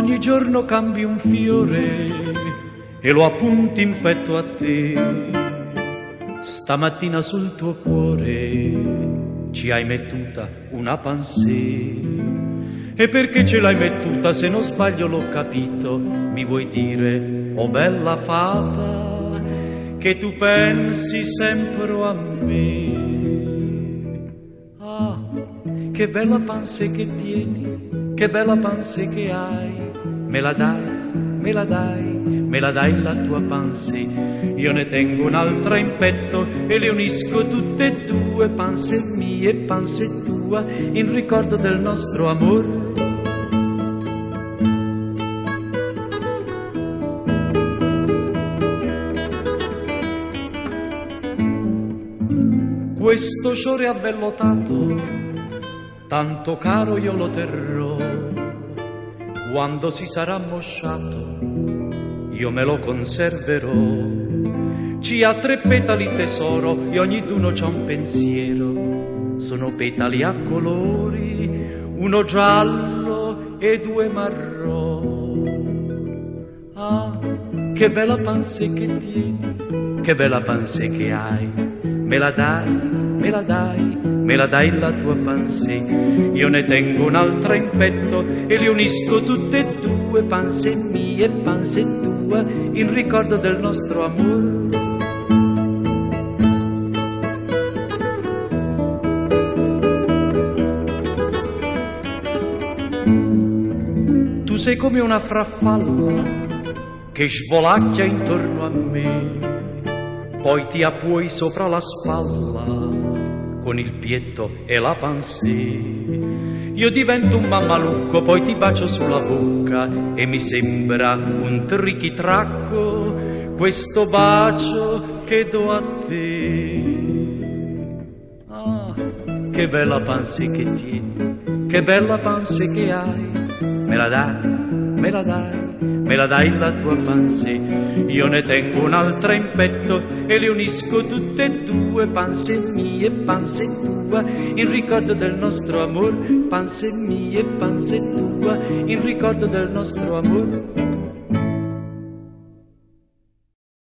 Ogni giorno cambi un fiore e lo appunti in petto a te. Stamattina sul tuo cuore ci hai mettuta una pensée. E perché ce l'hai mettuta, se non sbaglio l'ho capito? Mi vuoi dire, oh bella fata, che tu pensi sempre a me? Ah, che bella pensée che tieni, che bella pensée che hai. Me la dai, me la dai, me la dai la tua pensée. Io ne tengo un'altra in petto e le unisco tutte e due, pensée mie e pensée tua, in ricordo del nostro amore. Questo fiore avvellotato, tanto caro io lo terrò. Quando si sarà mosciato, io me lo conserverò. Ci ha 3 petali tesoro e ognuno c'ha un pensiero. Sono petali a colori, uno giallo e 2 marrò. Ah, che bella pensée che tieni, che bella pensée che hai. Me la dai, me la dai, me la dai la tua pensée. Io ne tengo un'altra in petto e le unisco tutte e due, pensée mie e pensée tua, in ricordo del nostro amore. Tu sei come una farfalla che svolacchia intorno a me, poi ti appui sopra la spalla con il pietto e la pensée. Io divento un mammalucco, poi ti bacio sulla bocca e mi sembra un trichitracco questo bacio che do a te. Ah, che bella pensée che tieni, che bella pensée che hai. Me la dai, me la dai, me la dai la tua pensée. Io ne tengo un'altra in petto e le unisco tutte e due, pensée mie e pensée tua, in ricordo del nostro amore. Pensée mie e pensée tua, in ricordo del nostro amore.